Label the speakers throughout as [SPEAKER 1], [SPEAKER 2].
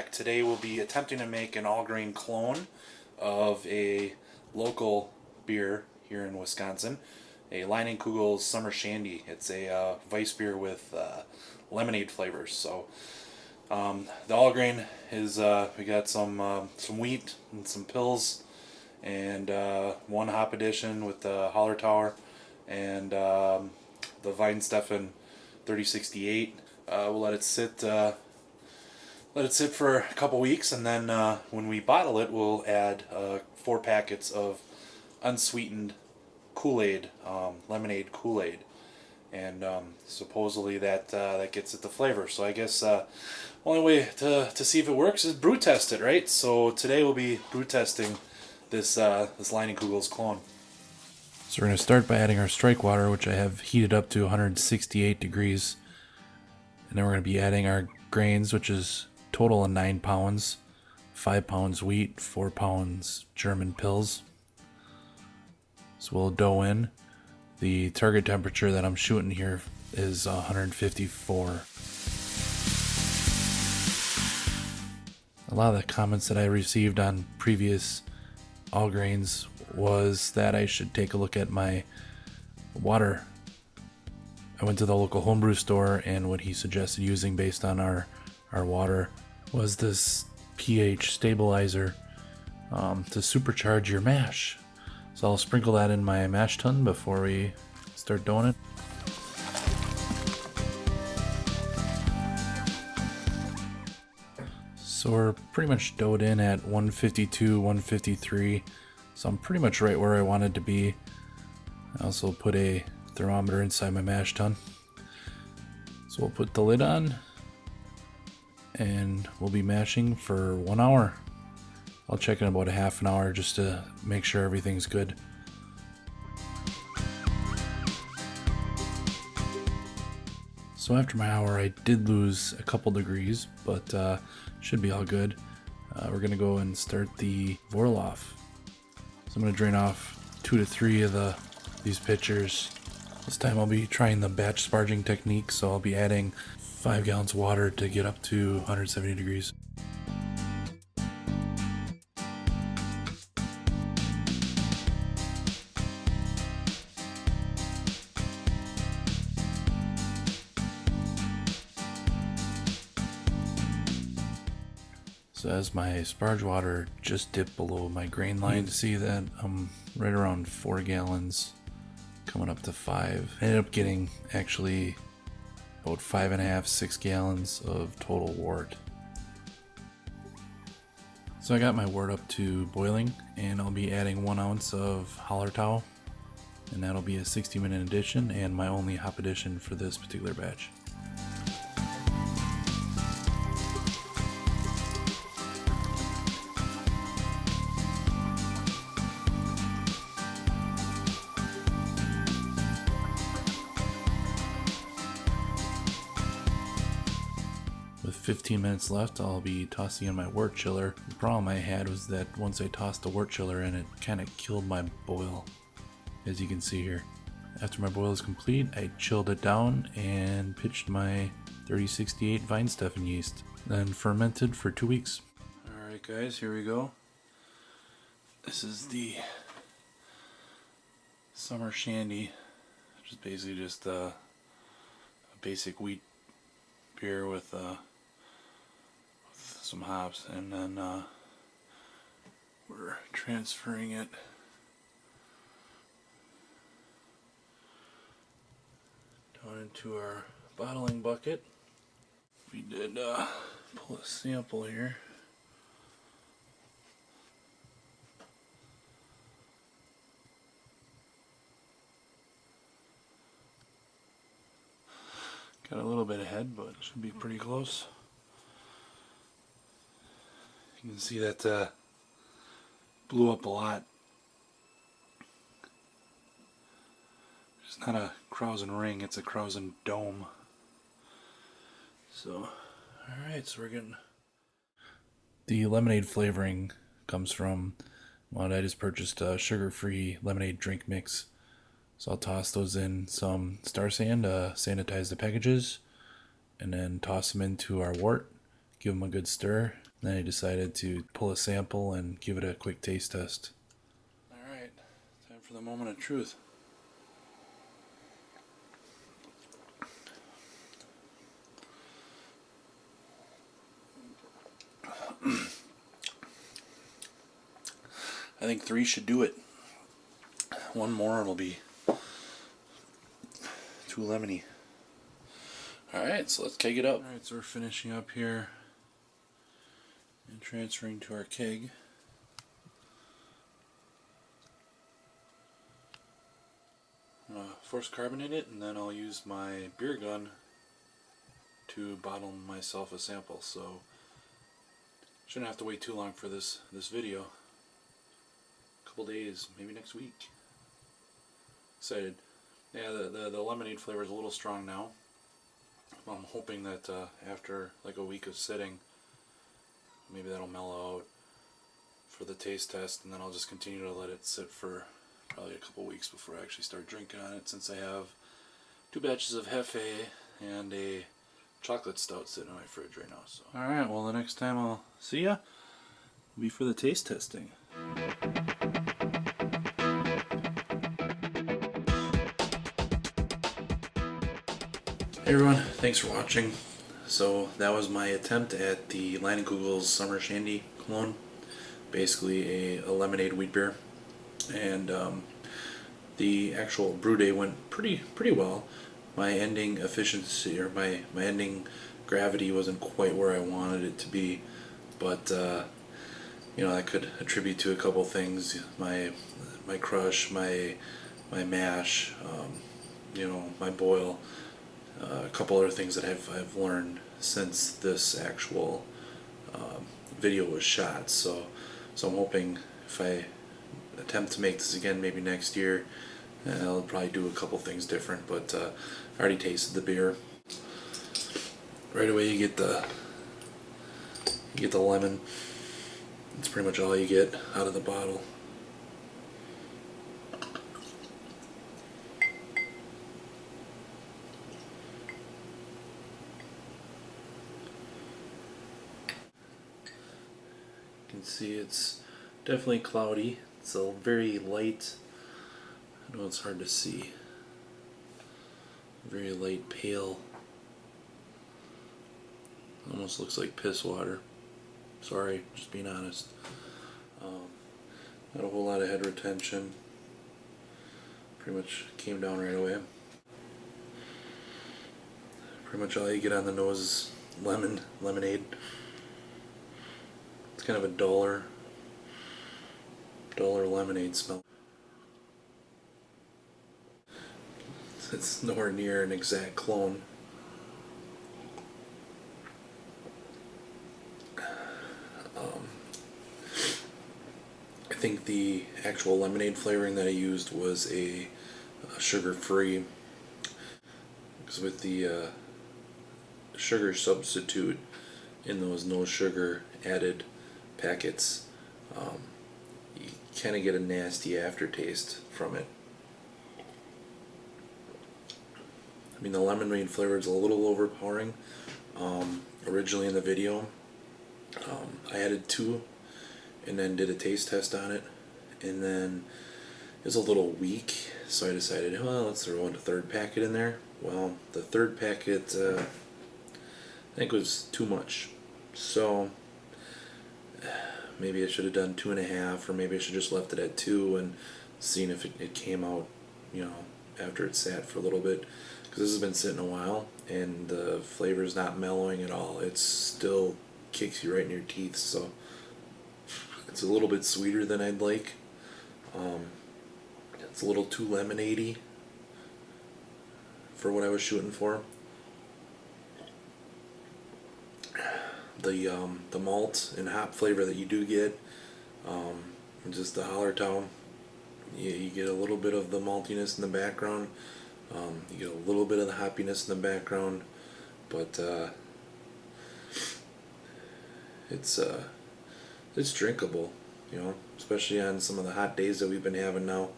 [SPEAKER 1] back. Today we'll be attempting to make an all-grain clone of a local beer here in Wisconsin, a Leinenkugel Summer Shandy. It's a Weiss beer with lemonade flavors. So the all-grain is we got some wheat and some pills, and one hop addition with the Hallertau and the Weihenstephan 3068. We'll let it sit for a couple weeks, and then when we bottle it, we'll add 4 packets of unsweetened Kool-Aid, lemonade Kool-Aid, and supposedly that gets it the flavor. So I guess only way to see if it works is brew test it, right? So today we'll be brew testing this Leinenkugel's clone. So we're going to start by adding our strike water, which I have heated up to 168 degrees. And then we're going to be adding our grains, which is total of 9 pounds, 5 pounds wheat, 4 pounds German pills. So we'll dough in. The target temperature that I'm shooting here is 154. A lot of the comments that I received on previous all grains was that I should take a look at my water. I went to the local homebrew store, and what he suggested using based on our water was this pH stabilizer to supercharge your mash. So I'll sprinkle that in my mash tun before we start doing it. So we're pretty much doughed in at 152, 153. So I'm pretty much right where I wanted to be. I also put a thermometer inside my mash tun. So we'll put the lid on, and we'll be mashing for 1 hour. I'll check in about a half an hour just to make sure everything's good. So after my hour, I did lose a couple degrees, but should be all good. We're gonna go and start the Vorlauf. So I'm gonna drain off 2 to 3 of these pitchers. This time I'll be trying the batch sparging technique, so I'll be adding 5 gallons of water to get up to 170 degrees. So as my sparge water just dipped below my grain line, to see that I'm right around 4 gallons, coming up to 5. I ended up getting actually about 5.5, 6 gallons of total wort. So I got my wort up to boiling, and I'll be adding 1 ounce of Hallertau, and that'll be a 60-minute addition and my only hop addition for this particular batch. With 15 minutes left, I'll be tossing in my wort chiller. The problem I had was that once I tossed the wort chiller in, it kind of killed my boil, as you can see here. After my boil is complete, I chilled it down and pitched my 3068 Weihenstephan yeast, then fermented for 2 weeks. Alright guys, here we go. This is the Summer Shandy, which is basically just a basic wheat beer with some hops, and then we're transferring it down into our bottling bucket. We did pull a sample here. Got a little bit ahead, but it should be pretty close. You can see that blew up a lot. It's not a Krausen ring, it's a Krausen dome. So, alright, so we're getting... The lemonade flavoring comes from what I just purchased, a sugar-free lemonade drink mix. So I'll toss those in some Star Sand to sanitize the packages, and then toss them into our wort, give them a good stir, Then I decided to pull a sample and give it a quick taste test. Alright, time for the moment of truth. I think 3 should do it. One more and it'll be too lemony. Alright, so let's keg it up. Alright, so we're finishing up here and transferring to our keg. Force carbonate it, and then I'll use my beer gun to bottle myself a sample. So shouldn't have to wait too long for this video. A couple days, maybe next week. Excited. Yeah, the lemonade flavor is a little strong now. I'm hoping that after like a week of sitting, maybe that'll mellow out for the taste test, and then I'll just continue to let it sit for probably a couple weeks before I actually start drinking on it, since I have 2 batches of Hefe and a chocolate stout sitting in my fridge right now. So. Alright, well the next time I'll see ya will be for the taste testing. Hey everyone, thanks for watching. So that was my attempt at the Leinenkugel's Summer Shandy clone. Basically a lemonade wheat beer. And the actual brew day went pretty well. My ending efficiency, or my ending gravity wasn't quite where I wanted it to be, but you know, I could attribute to a couple things: my crush, my mash, you know, my boil, a couple other things that I've learned since this actual video was shot. So I'm hoping if I attempt to make this again maybe next year, I'll probably do a couple things different, but I already tasted the beer. Right away you get the lemon. It's pretty much all you get out of the bottle. You can see it's definitely cloudy. It's a very light, I know it's hard to see, very light pale, almost looks like piss water. Sorry, just being honest. Not a whole lot of head retention, pretty much came down right away. Pretty much all you get on the nose is lemonade. It's kind of a duller lemonade smell. It's nowhere near an exact clone. I think the actual lemonade flavoring that I used was a sugar-free, because with the sugar substitute in those no sugar added packets, you kind of get a nasty aftertaste from it. I mean, the lemonade flavor is a little overpowering. Originally in the video, I added 2 and then did a taste test on it, and then it was a little weak, so I decided, well, let's throw in a 3rd packet in there. Well, the 3rd packet I think was too much, so maybe I should have done 2.5, or maybe I should just left it at 2 and seen if it came out, you know, after it sat for a little bit, because this has been sitting a while and the flavor is not mellowing at all. It still kicks you right in your teeth, so it's a little bit sweeter than I'd like. It's a little too lemonade-y for what I was shooting for. The malt and hop flavor that you do get, just the Hallertau, you get a little bit of the maltiness in the background. You get a little bit of the hoppiness in the background, but it's drinkable, you know, especially on some of the hot days that we've been having now.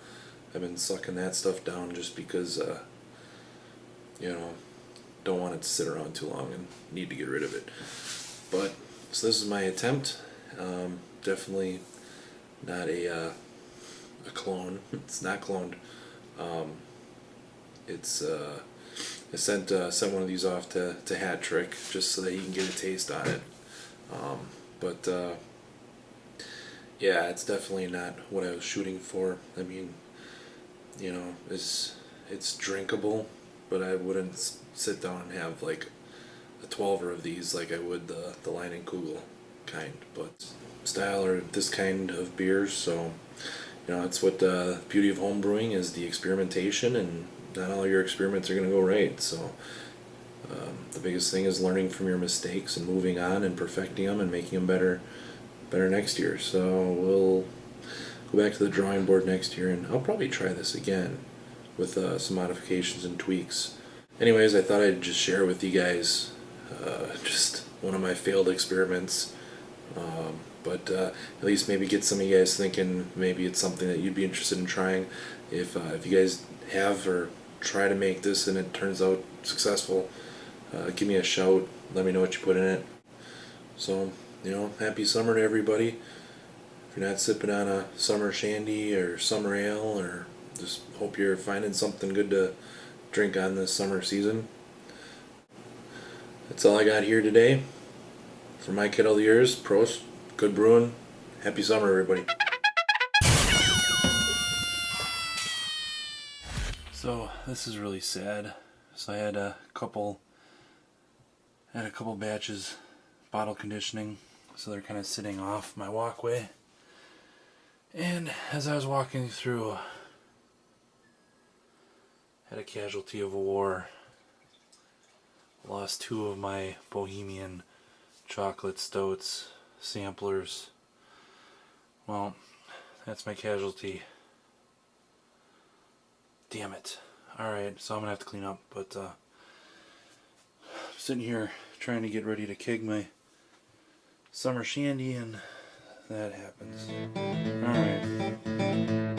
[SPEAKER 1] I've been sucking that stuff down just because, you know, don't want it to sit around too long and need to get rid of it. But
[SPEAKER 2] So this is my attempt. Definitely not a clone. It's not cloned. It's I sent one of these off to Hat Trick just so that he can get a taste on it. But yeah, it's definitely not what I was shooting for. I mean, it's drinkable, but I wouldn't sit down and have like a 12er of these like I would the Leinenkugel kind. But style or this kind of beers, so that's what the beauty of home brewing is, the experimentation, and not all your experiments are going to go right. So the biggest thing is learning from your mistakes and moving on and perfecting them and making them better next year. So we'll go back to the drawing board next year, and I'll probably try this again with some modifications and tweaks. Anyways, I thought I'd just share with you guys just one of my failed experiments. But at least maybe get some of you guys thinking. Maybe it's something that you'd be interested in trying. If you guys have or try to make this and it turns out successful, give me a shout. Let me know what you put in it. So, happy summer to everybody. If you're not sipping on a Summer Shandy or Summer Ale, or just hope you're finding something good to drink on this summer season. That's all I got here today. For my kettle of the years, Prost, good brewing. Happy summer, everybody.
[SPEAKER 1] So this is really sad. So I had a couple batches bottle conditioning, so they're kind of sitting off my walkway. And as I was walking through, had a casualty of a war. Lost 2 of my Bohemian chocolate stouts samplers. Well, that's my casualty. Damn it. Alright, so I'm gonna have to clean up, but I'm sitting here trying to get ready to keg my Summer Shandy, and that happens. Alright.